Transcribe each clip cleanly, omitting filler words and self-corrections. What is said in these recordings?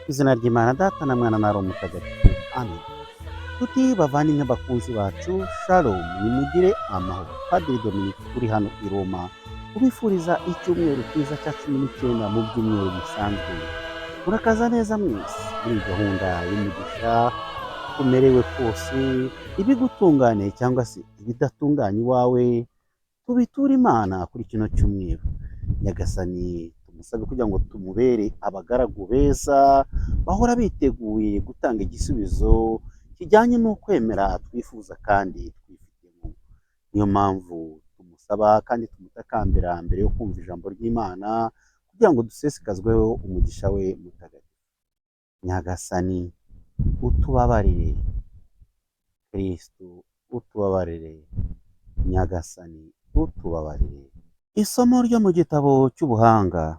Izina ry'Imana Data na Mwana na Roho Mutagatifu. Amen. Tuti bavandimwe bakunzi bacu, Shalom, nimugire amahoro. Padiri Dominique uri hano i Roma ubifuriza icyumweru cyiza cya 19 mu byumweru bisanzwe. Murakaza neza mwese muri gahunda y'umugisha umerewe kose, ibigutungane cyangwa se ibidatunganye iwawe, tubitura Imana kuri kino cyumweru. Nyagasani tumusabe kugira ngo tumubere abagaragu beza bahora biteguye gutanga igisubizo kijyanye n'ukwemera twifuza kandi twifitemo. Niyo mpamvu tumusaba kandi tumutakambira mbere yo kumva ijambo ry'Imana kugira ngo dusesekazweho umugisha we mutagatifu. Nyagasani utubabarire, Kristo utubabarire, Nyagasani utubabarire. Isomo ryo mu gitabo cy'ubuhanga.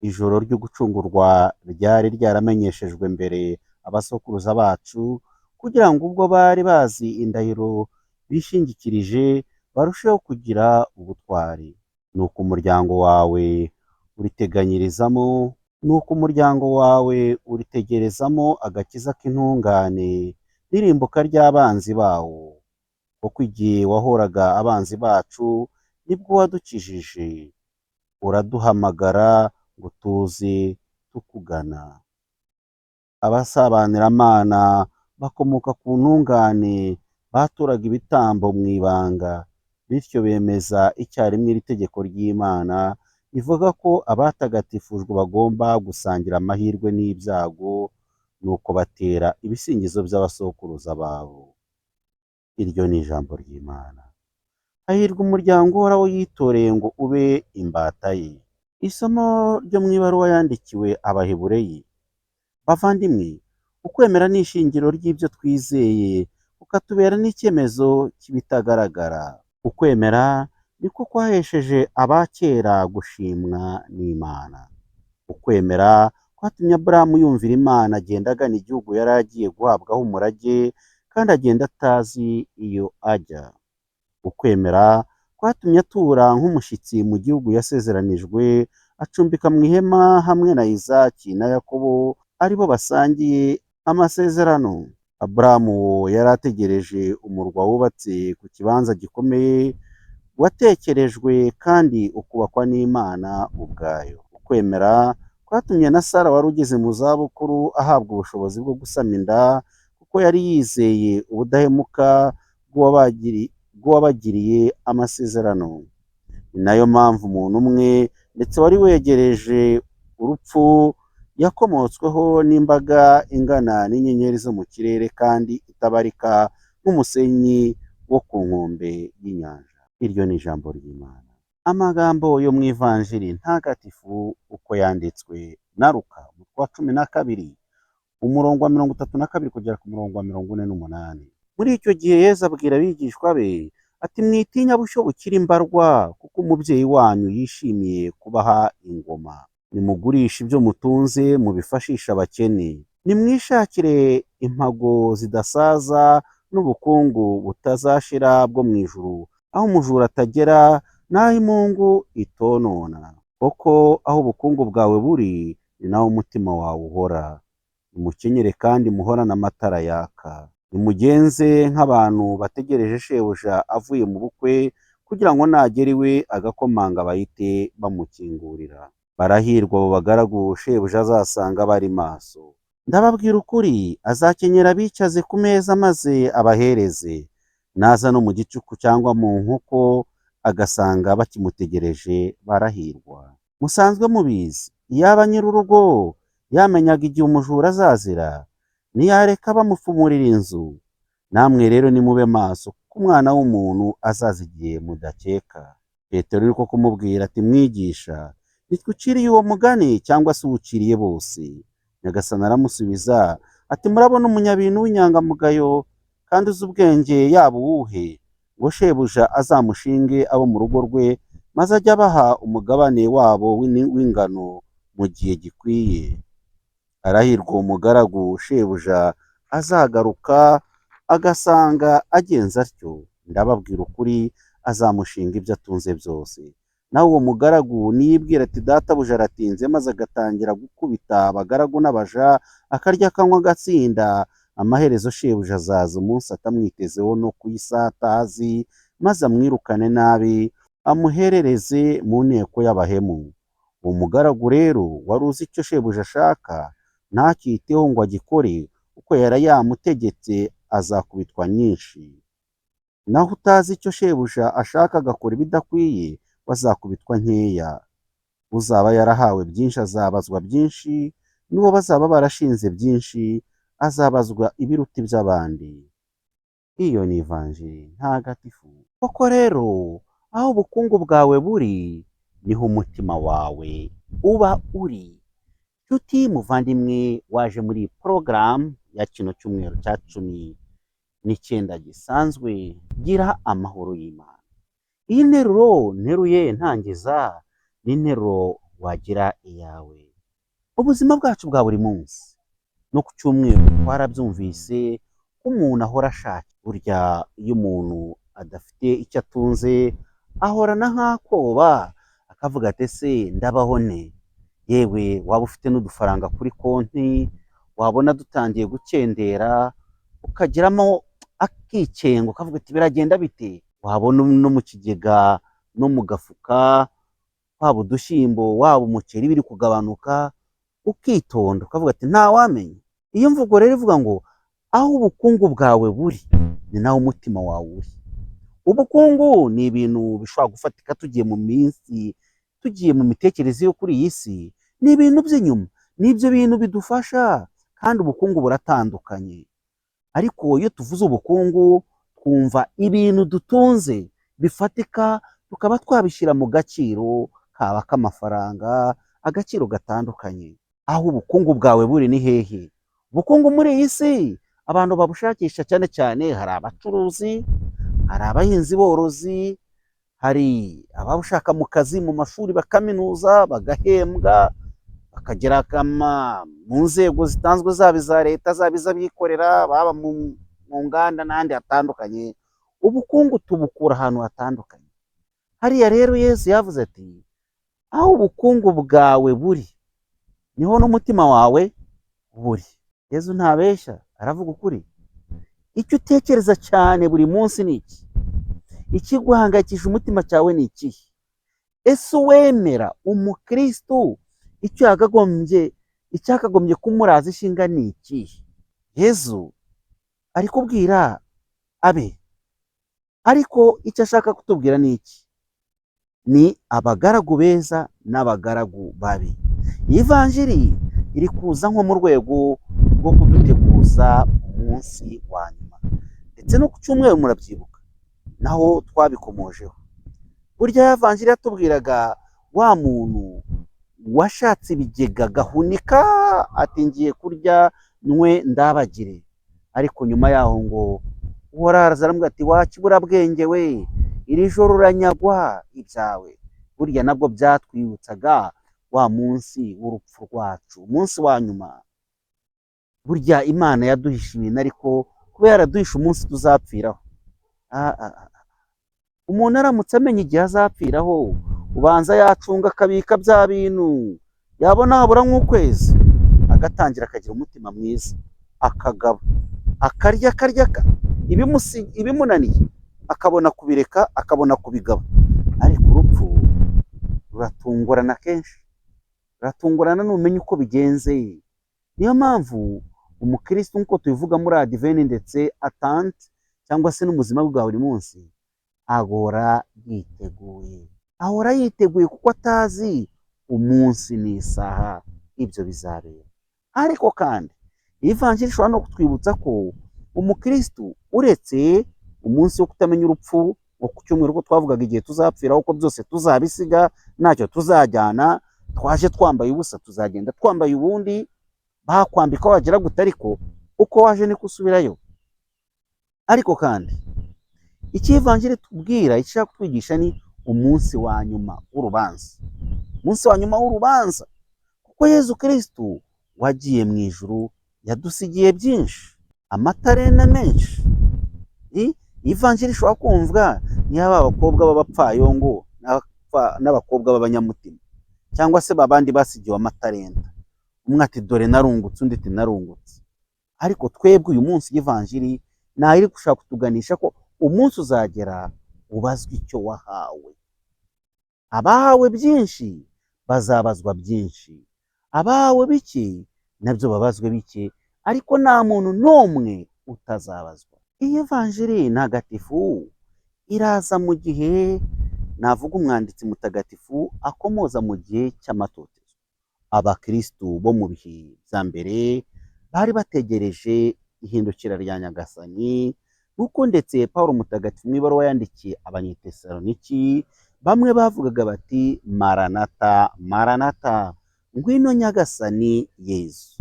Ijoro ryo gucungurwa ryari ryaramenyeshejwe mbere abasokuruza bacu kugira ngo ubwo bari bazi indahiro bishingikirije barusheho kugira ubutwari. Nuko umuryango wawe uritegerezamo agakiza k'intungane n'irimbuka ry'abanzi bawo, kuko igihe wahoraga abanzi bacu nibwo wadukijije, uraduhamagara ngo tuze tukugana. Abasabaniramana bakomoka ku ntungane baturaga ibitambo mu ibanga, bityo bemeza icyarimwe iri tegeko ry'Imana rivuga ko abatagatifujwe bagomba gusangira amahirwe n'ibyago, nuko batera ibisingizo by'abasokuruza babo. Iryo ni ijambo ry'Imana. Hahirwa umuryango uhoraho yitoreye ngo ube imbata ye. Isomo ryo mu ibaruwa yandikiwe Abahebureyi. Bavandimwe, ukwemera ni ishingiro ry'ibyo twizeye, kukatubera n'icyemezo cy'ibitagaragara. Ukwemera niko kwahesheje abakera gushimwa n'Imana. Ukwemera kwatumye Aburahamu yumvira Imana, agenda agana igihugu yari agiye guhabwaho umurage, kandi agenda atazi iyo ajya. Ukwemera kwatumye atura nk'umushyitsi mu gihugu yasezeranijwe, acumbika mu ihema hamwe na Izaki na Yakobo, aribo basangiye amasezerano. Aburahamu yari ategereje umurwa wubatse ku kibanza gikomeye, watekerejwe kandi ukubakwa n'Imana ubwayo. Ukwemera kwatumye na Sara wari ugeze mu zabukuru ahabwa ubushobozi bwo gusama inda, kuko yari yizeye ubudahemuka bw'uwabagiriye amasezerano. Ni nayo mpamvu umuntu umwe ndetse wari wegereje urupfu yakomotsweho n'imbaga ingana n'inyenyeri zo mu kirere kandi itabarika nk'umusenyi wo ku nkombe y'inyanja. Iryo ni ijambo ry'Imana. Amagambo yo mu ivanjiri ntagatifu uko yanditswe na Luka, umutwe wa 12, umurongo wa 32 kugera ku murongo wa 48. Muri icyo gihe Yesu abwira abigishwa be ati, mwitinya bushyo bukira imbarwa, kuko umubyeyi wanyu yishimiye kubaha ingoma. Nimugurishe ibyo mutunze mubifashisha abakene, nimwishakire impago zidasaza n'ubukungu butazashira bwo mu ijuru, aho umujura atagera n'aho imungu itonona. Kuko aho ubukungu bwawe buri, ni naho umutima wawe uhora. Nimukenyere kandi muhorane amatara yaka. Nimugenze nk'abantu bategereje shebuja avuye mu bukwe, kugira ngo nagera iwe agakomanga bahite bamukingurira. Barahirwa abo bagaragu shebuja azasanga bari maso. Ndababwira ukuri, azakenyera abicaze ku meza maze abahereze. Naza no mu gicuku cyangwa mu nkoko agasanga bakimutegereje, barahirwa. Musanzwe mubizi, iyaba nyir'urugo yamenyaga igihe umujura azazira, ntiyareka bamufumurira inzu. Namwe rero nimube maso, kuko umwana w'umuntu azaza igihe mudakeka. Petero niko kumubwira ati, mwigisha, nitwe uciriye uwo mugani cyangwa se uwuciriye bose? Nyagasani aramusubiza ati, murabona umunyabintu w'inyangamugayo kandi uzi ubwenge yaba uwuhe, ngo shebuja azamushinge abo mu rugo rwe, maze ajye abaha umugabane wabo w'ingano mu gihe gikwiye. Arahirwa uwo mugaragu shebuja azagaruka agasanga agenza atyo. Ndababwira ukuri, azamushinga ibyo atunze byose. nawe uwo mugaragu niyibwira ati databuja aratinze, maze agatangira gukubita abagaragu n'abaja, akarya akanywa agatsinda, amaherezo shebuja azaza umunsi atamwitezeho no ku isaha atazi, maze amwirukane nabi, amuherereze mu nteko y'abahemu. Uwo mugaragu rero wari uzi icyo shebuja ashaka, ntakiteho ngo agikore kuko yari yamutegetse, azakubitwa nyinshi. Naho utazi icyo shebuja ashaka agakora ibidakwiye, bazakubitwa nkeya. Uzaba yarahawe byinshi azabazwa byinshi, n'uwo bazaba barashinze byinshi azabazwa ibiruta iby'abandi. Iyo ni ivanjiri ntagatifu. Koko rero, aho ubukungu bwawe buri, niho umutima wawe uba uri. Nshuti muvandimwe waje muri porogaramu ya kino cyumweru cya 19 gisanzwe, gira amahoro y'Imana. Iyi nteruro nteruye ntangiza ni interuro wagira iyawe. Ubuzima bwacu bwa buri munsi no ku cyumweru twarabyumvise ko umuntu ahora ashaka. Burya iyo umuntu adafite icyo atunze ahorana nk'akoba, akavuga ati ese ndabaho ne? Yewe waba ufite n'udufaranga kuri konti, wabona dutangiye gukendera, ukagiramo akicengo ukavuga ati biragenda bite? Wabona no mu kigega no mu gafuka, waba udushyimbo waba umuceri biri kugabanuka, ukitonda ukavuga ati ntawamenya. Iyo mvugo rero ivuga ngo aho ubukungu bwawe buri, ni naho umutima wawe uri. Ubukungu ni ibintu bishobora gufatika tugiye mu minsi, tugiye mu mitekerereze yo kuri iyi si, ni ibintu by'inyuma, n'ibyo bintu bidufasha, kandi ubukungu buratandukanye. Ariko iyo tuvuze ubukungu twumva ibintu dutunze bifatika, tukaba twabishyira mu gaciro kaba k'amafaranga, agaciro gatandukanye. Aho ubukungu bwawe buri ni hehe? Ubukungu muri iyi si abantu babushakisha cyane cyane, hari abacuruzi, hari abahinzi borozi, hari ababushaka mu kazi mu mashuri bakaminuza bagahembwa, bakagera mu nzego zitanzwe, zaba iza leta zaba iz'abikorera, baba mu nganda n'ahandi hatandukanye. Ubukungu tubukura ahantu hatandukanye. Hariya rero Yesu yavuze ati aho ubukungu bwawe buri, niho n'umutima wawe buri. Yesu ntabeshya, aravuga ukuri. Icyo utekereza cyane buri munsi ni iki? Ikiguhangayikisha umutima cyawe ni ikihe? Ese wemera umukristo icyakagombye kumuraza ishinga ni ikihe? Yesu ari kubwira abe, ariko icyo ashaka kutubwira ni iki? Ni abagaragu beza n'abagaragu babi. Iyi vanjiri iri kuza nko mu rwego rwo kuduteguza umunsi wa nyuma, ndetse no ku cyumweru murabyibuka naho twabikomojeho. Burya ya vanjiri yatubwiraga wa muntu washatse ibigega gahunika, ati ngiye kurya nywe ndabagire, ariko nyuma yaho ngo uhoraza aramubwira ati wakiburabwenge we, iri joro uranyagwa ibyawe. Burya nabwo byatwibutsaga wa munsi w'urupfu rwacu, umunsi wa nyuma. Burya Imana yaduhisha ibintu, ariko kubera yaraduhisha umunsi tuzapfiraho. Umuntu aramutse amenya igihe azapfiraho, ubanza yacunga akabika bya bintu, yabona habura nk'ukwezi agatangira akagira umutima mwiza, akagaba, akarya ibimunaniye, akabona kubireka, akabona kubigaba. Ariko urupfu ruratungurana kenshi, ruratungurana n'umenye uko bigenze. Niyo mpamvu umukristo nk'uko tubivuga muri adiveni ndetse atante, cyangwa se n'ubuzima bwa buri munsi, ahora yiteguye kuko atazi umunsi n'isaha ibyo bizabera. Ariko kandi iyi vanjiri ishobora no kutwibutsa ko umukristo uretse umunsi wo kutamenya urupfu wo ku cyumweru, ko twavugaga igihe tuzapfiraho ko byose tuzabisiga, ntacyo tuzajyana, twaje twambaye ubusa tuzagenda twambaye ubundi, bakwambika wagira gute, ariko uko waje niko usubirayo. Ariko kandi iki vanjiri tubwira, ishaka kutwigisha ni umunsi wa nyuma w'urubanza, umunsi wa nyuma w'urubanza, kuko Yesu Kristo wagiye mu ijuru yadusigiye byinshi, amatarena menshi. Iyi vanjiri ishobora kumvwa niyo aba abakobwa b'abapfayongo gupfa n'abakobwa b'abanyamutima cyangwa se babandi basigiwe amatalenta. Umwe ati dore narungutse, undi ati narungutse. Ariko twebwe uyu munsi y'ivanjiri iri gushaka kutuganisha ko umunsi uzagera ubazwa icyo wahawe. Abahawe byinshi bazabazwa byinshi, abahawe bike nabyo babazwe bike, ariko nta muntu n'umwe utazabazwa. Iyi vanjiri ntagatifu iraza mu gihe navuga umwanditsi mutagatifu akomoza mu gihe cy'amatotezo. Abakristu bo mu bihe bya mbere bari bategereje ihindukira rya Nyagasani, kuko ndetse Pawulo mutagatifu mu ibaruwa yandikiye Abanyetesaloniki bamwe bavugaga bati maranata maranata, ngwino Nyagasani Yezu.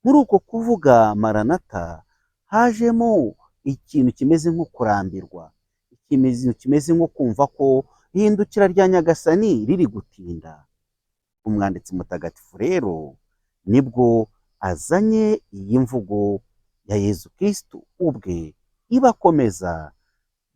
Muri uko kuvuga maranata hajemo ikintu kimeze nko kurambirwa, ikintu kimeze nko kumva ko ihindukira rya Nyagasani riri gutinda. Umwanditsi mutagatifu rero nibwo azanye iyi mvugo ya Yezu Kristu ubwe ibakomeza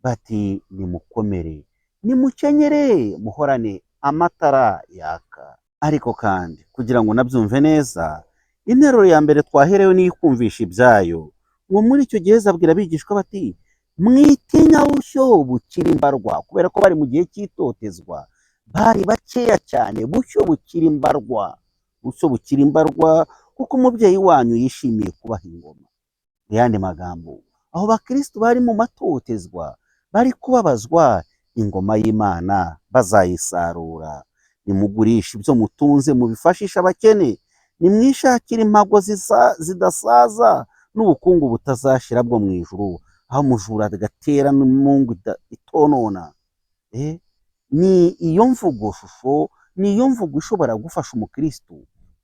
bati nimukomere, nimukenyere, muhorane amatara yaka. Ariko kandi kugira ngo nabyumve neza, interuro ya mbere twaherewe niyo kumvisha ibyayo, ngo muri icyo gihe abwira abigishwa bati mwitinya bushyo bukira imbarwa, kubera ko bari mu gihe cy'itotezwa, bari bakeya cyane. Bushyo bukira imbarwa, bushyo bukira imbarwa, kuko umubyeyi wanyu yishimiye kubaha ingoma. Mu yandi magambo, aho bakristo bari mu matotezwa, bari kubabazwa, ingoma y'Imana bazayisarura. Nimugurisha ibyo mutunze mubifashisha abakene, nimwishakire impago zidasaza n'ubukungu butazashira bwo mu ijuru, aho umujura agatera n'umungu itonona. Ni iyo mvugo shusho, ni iyo mvugo ishobora gufasha umukristo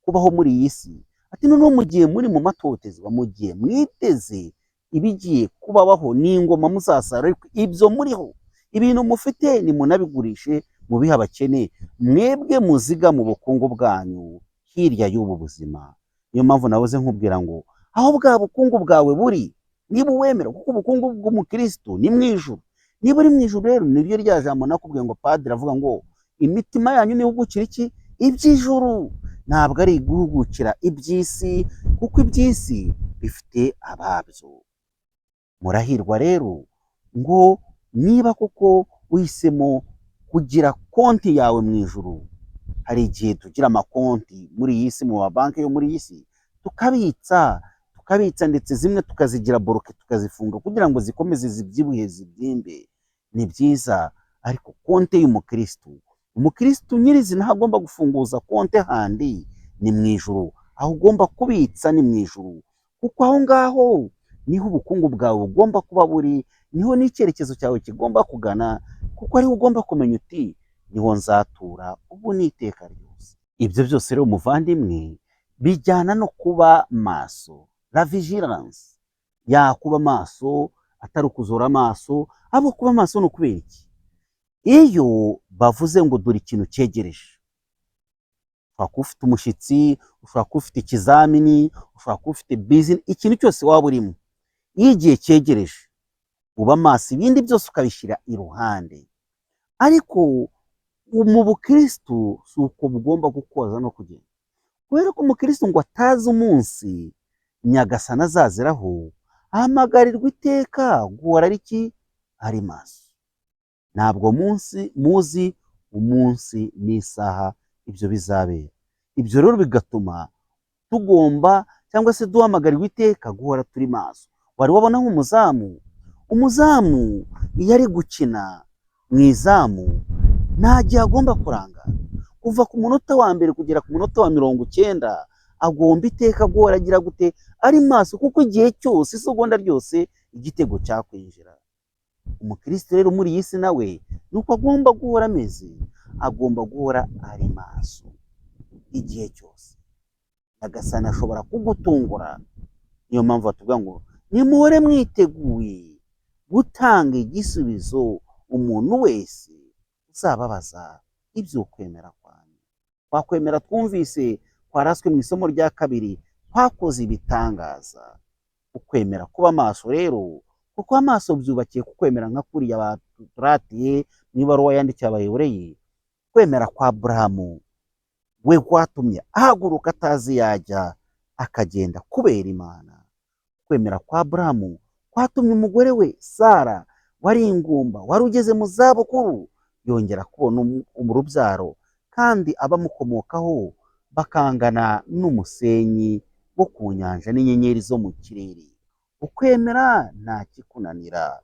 kubaho muri iyi si. Ati noneho mu gihe muri mu matotezwa, mu gihe mwiteze ibigiye kubabaho n'ingoma muzasara, ariko ibyo muriho, ibintu mufite nimunabigurishe mubihe abakene, mwebwe muziga mu bukungu bwanyu hirya y'ubu buzima. Niyo mpamvu nahoze nkubwira ngo aho bwa bukungu bwawe buri, niba uwemera, kuko ubukungu bw'umukristo ni mu ijuru. Niba uri mu ijuru rero, niryo rya jambo nakubwiye ngo padiri avuga ngo imitima yanyu nihugukira iki? Iby'ijuru. Ntabwo ari guhugukira iby'isi, kuko iby'isi bifite ababyo. Murahirwa rero ngo niba koko uhisemo kugira konti yawe mu ijuru. Hari igihe tugira amakonti muri iyi si, mu mabanki yo muri iyi si, tukabitsa ndetse zimwe tukazigira boroke tukazifunga kugira ngo zikomeze zibyibuhe zibyimbe. Ni byiza, ariko konti y'umukristo, umukristo nyirizina aho agomba gufunguza konti handi ni mu ijuru. Aho ugomba kubitsa ni mu ijuru, kuko aho ngaho niho ubukungu bwawe bugomba kuba buri, niho n'icyerekezo cyawe kigomba kugana, kuko ariho ugomba kumenya uti niho nzatura ubu n'iteka ryose. Ibyo byose rero muvandimwe bijyana no kuba maso, la vigilance. Kuba maso atari ukuzora amaso, abo kuba maso ni ukubera iki? Iyo bavuze ngo dore ikintu cyegereje, ushobora kuba ufite umushyitsi, ushobora kuba ufite ikizamini, ushobora kuba ufite business, ikintu cyose waba urimo, iyo igihe cyegereje uba maso, ibindi byose ukabishyira iruhande. Ariko mu bukristo si uko bugomba gukoza no kugenda, kubera ko umukristo ngo atazi umunsi Nyagasani azaziraho, ahamagarirwa iteka guhora ari maso. Ntabwo muzi umunsi n'isaha ibyo bizabera. Ibyo rero bigatuma tugomba cyangwa se duhamagarirwa iteka guhora turi maso. Wari wabona umuzamu iyo ari gukina mu izamu, nta gihe agomba kuranga. Kuva ku munota wa mbere kugera ku munota wa 90 agomba iteka guhora agira gute? Ari maso, kuko igihe cyose, isegonda ryose igitego cyakwinjira. Umukristo rero muri iyi si nawe nuko agomba guhora ameze, agomba guhora ari maso igihe cyose. Nyagasani ashobora kugutungura. Niyo mpamvu batubwira ngo nimuhore mwiteguye gutanga igisubizo umuntu wese uzababaza iby'ukwemera kwanyu. Twakwemera twumvise twaraswe mu isomo rya kabiri, twakoze ibitangaza. Ukwemera kuba maso rero, kuko amaso byubakiye ku kwemera nka kuriya turatiye mu ibaruwa yandikiye abahebureyi, kwemera kwa Aburahamu we kwatumye ahaguruka atazi yajya akagenda kubera Imana. Kwemera kwa Aburahamu kwatumye umugore we Sara wari ingumba, wari ugeze mu zabukuru, yongera kubona urubyaro, kandi abamukomokaho bakangana n'umusenyi wo ku nyanja n'inyenyeri zo mu kirere. Ukwemera nta kikunanira.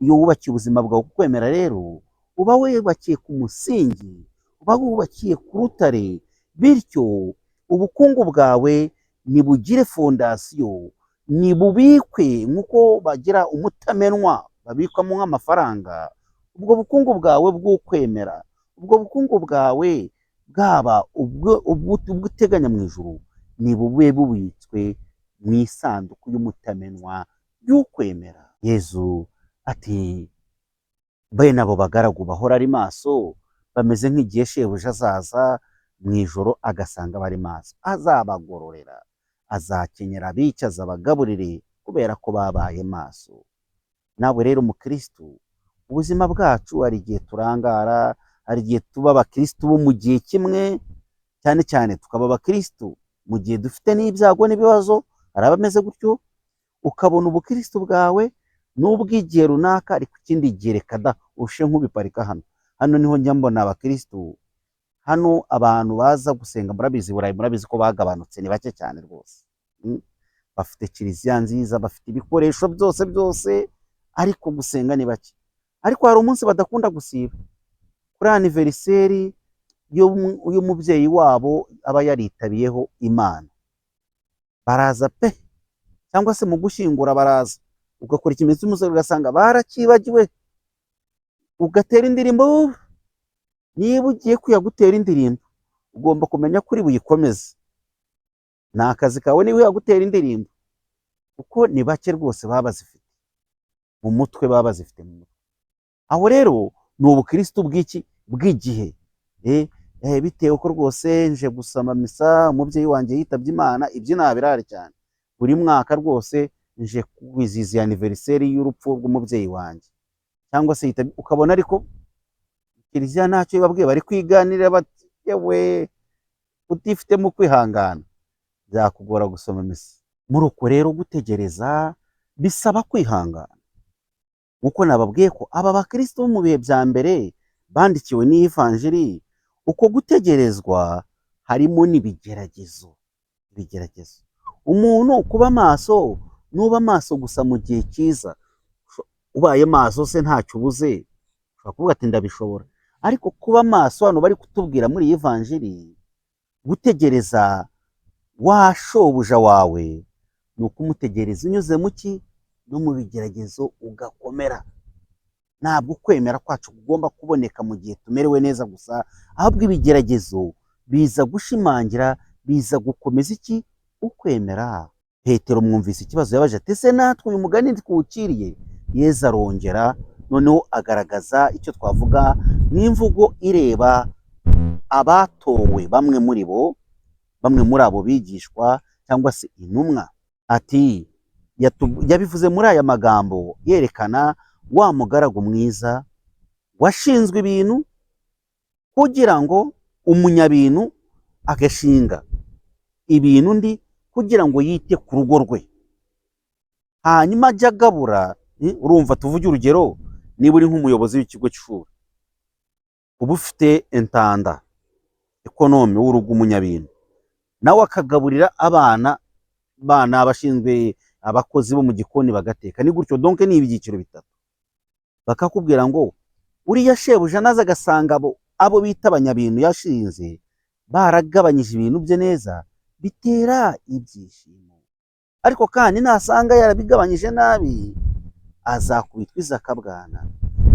Iyo wubakiye ubuzima bwawe ku kwemera rero, uba wubakiye ku musingi, uba wubakiye ku rutare, bityo ubukungu bwawe nibugire fondasiyo, nibubikwe nk'uko bagira umutamenwa babikwamo nk'amafaranga. Ubwo bukungu bwawe bw'ukwemera, ubwo bukungu bwawe bwaba ubwo uteganya mu ijuru, nibube bubitswe mu isanduku y'umutamenwa y'ukwemera. Yezu ati bene abo bagaragu bahora ari maso, bameze nk'igihe shebuja azaza mu ijoro agasanga bari maso, azabagororera, azakenyera abicaza abagaburire kubera ko babaye maso. Nawe rero mukristu, ubuzima bwacu hari igihe turangara, hari igihe tuba abakristu bo mu gihe kimwe, cyane cyane tukaba abakristu mu gihe dufite n'ibyago n'ibibazo. Hari abameze gutyo, ukabona ubukristu bwawe n'ubw'igihe runaka, ariko ikindi gihe reka da ushe nk'ubiparika hano. Hano niho njya mbona abakristu, hano abantu baza gusenga, murabizi Burayi, murabizi ko bagabanutse, ni bake cyane rwose. Bafite kiliziya nziza, bafite ibikoresho byose, ariko gusenga ni bake. Ariko hari umunsi badakunda gusiba, kuri aniveriseri y'umubyeyi wabo aba yaritabiyeho Imana, baraza pe, cyangwa se mu gushyingura baraza, ugakora ikimenyetso cy'umusaraba ugasanga barakibagiwe, ugatera indirimbo. Niba ugiye kuyagutera indirimbo, ugomba kumenya kuri buyikomeze. Ni akazi kawe niba uyagutera indirimbo, kuko ni bake rwose baba bazifite mu mutwe, baba bazifite mu mutwe. Aho rero ni ubukristu bw'igihe, bitewe ko rwose nje gusoma misa, umubyeyi wanjye yitabye Imana, ibyo ntabirare cyane. Buri mwaka rwose nje kwizihiza aniveriseri y'urupfu rw'umubyeyi wanjye, cyangwa se ukabona ariko kiliziya ntacyo babwiye, bari kwiganirira bati yewe utifitemo kwihangana byakugora gusoma misa. Muri uko rero gutegereza bisaba kwihangana, uko nababwiye ko aba bakristo bo mu bihe bya mbere bandikiwe n'ivanjiri, uko gutegerezwa harimo n'ibigeragezo. Umuntu kuba maso, nuba maso gusa mu gihe cyiza, ubaye maso se ntacyo ubuze, ushobora kuvuga ati ndabishobora. Ariko kuba maso hano bari kutubwira muri iyi vanjiri, gutegereza wa shobuja wawe ni ukumutegereza unyuze mu ki? No mu bigeragezo ugakomera. Ntabwo ukwemera kwacu kugomba kuboneka mu gihe tumerewe neza gusa, ahubwo ibigeragezo biza gushimangira, biza gukomeza iki? Ukwemera. Petero mwumvise ikibazo yabaje ati ese natwe uyu mugani twuciriye? Yezu arongera noneho agaragaza icyo twavuga n'imvugo ireba abatowe, bamwe muri abo bigishwa cyangwa se intumwa. Ati yabivuze muri aya magambo yerekana wa mugaragu mwiza washinzwe ibintu kugira ngo umunyabintu agashinga ibintu undi kugira ngo yite ku rugo rwe, hanyuma ajya agabura. Urumva, tuvuge urugero, niba uri nk'umuyobozi w'ikigo cy'ishuri, uba ufite intanda ekonome w'urugo, umunyabintu, nawe akagaburira abana abashinzwe abakozi bo mu gikoni bagateka, ni gutyo. Donc ni ibyiciro bitatu. Bakakubwira ngo uriya shebuja naza agasanga abo bita abanyabintu yashinze baragabanyije ibintu bye neza, bitera ibyishimo. Ariko kandi nasanga yarabigabanyije nabi, azakubitwa izakabwana.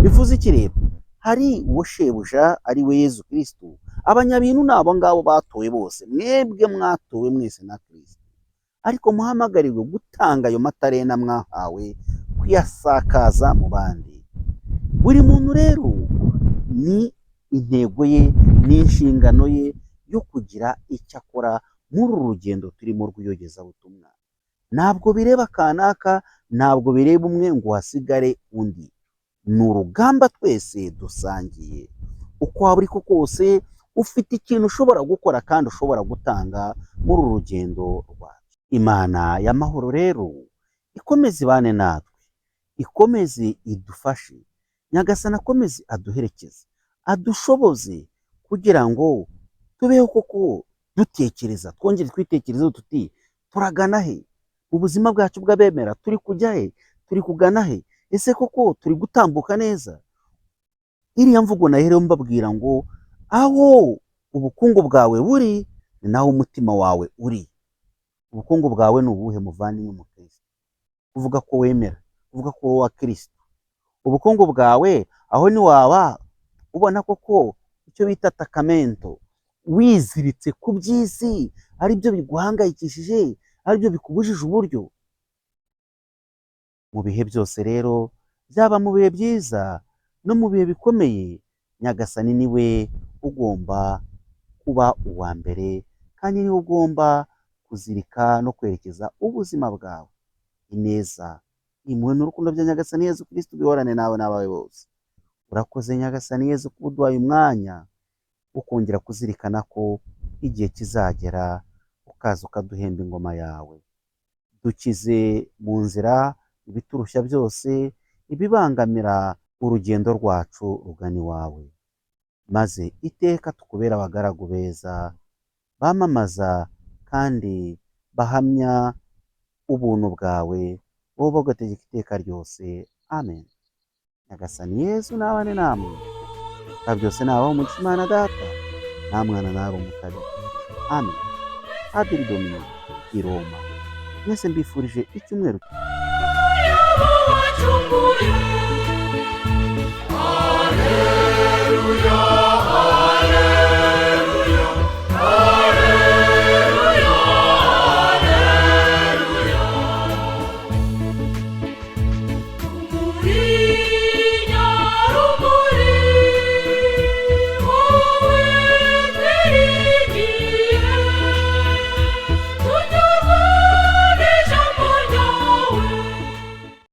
Bivuze iki rero? Hari uwo shebuja ari we Yezu Kristu, abanyabintu nabo ngabo batowe bose, mwebwe mwatowe mwese na Kristu, ariko muhamagariwe gutanga ayo matarena mwahawe, kuyasakaza mu bandi. Buri muntu rero ni intego ye, ni inshingano ye yo kugira icyo akora muri uru rugendo turimo rw'iyogezabutumwa. Ntabwo bireba kanaka, ntabwo bireba umwe ngo hasigare undi. ni urugamba twese dusangiye. Uko waba uri ko kose ufite ikintu ushobora gukora kandi ushobora gutanga muri uru rugendo rwacu. Imana y'amahoro rero ikomeze ibane natwe, ikomeze idufashe, Nyagasani akomeze aduherekeze, adushoboze kugira ngo tubeho koko dutekereza, twongere twitekerezeho tuti turagana he? Ubuzima bwacu bw'abemera turi kujya he? Turi kugana he? Ese koko turi gutambuka neza? Iriya mvugo nahereho mbabwira ngo aho ubukungu bwawe buri ni naho umutima wawe uri. Ubukungu bwawe ni ubuhe muvandimwe mu Kristo? Uvuga ko wemera, uvuga ko wowe wa Kristo. Ubukungu bwawe aho ni waba ubona koko icyo bita takamento, wiziritse ku by'isi, ari byo biguhangayikishije, ari byo bikubujije uburyo. Mu bihe byose rero, byaba mu bihe byiza no mu bihe bikomeye, Nyagasani niwe ugomba kuba uwa mbere, kandi niwe ugomba kuzirika no kwerekeza ubuzima bwawe. Ineza, impuhwe n'urukundo bya Nyagasani Yezu Kristo bihorane nawe n'abawe bose. Urakoze Nyagasani Yezu kuba uduhaye umwanya wo kongera kuzirikana ko igihe kizagera ukaza ukaduhemba ingoma yawe. Dukize mu nzira ibiturushya byose, ibibangamira urugendo rwacu rugana iwawe, maze iteka tukubera abagaragu beza, bamamaza kandi bahamya ubuntu bwawe, wowe bagategeka iteka ryose. Amen. Nyagasani Yezu nabane namwe, byose nabaho umugisha Imana Data, nta Mwana naba Umutagatifu. Amen. Padiri Dominique i Roma. Mwese mbifurije icyumweru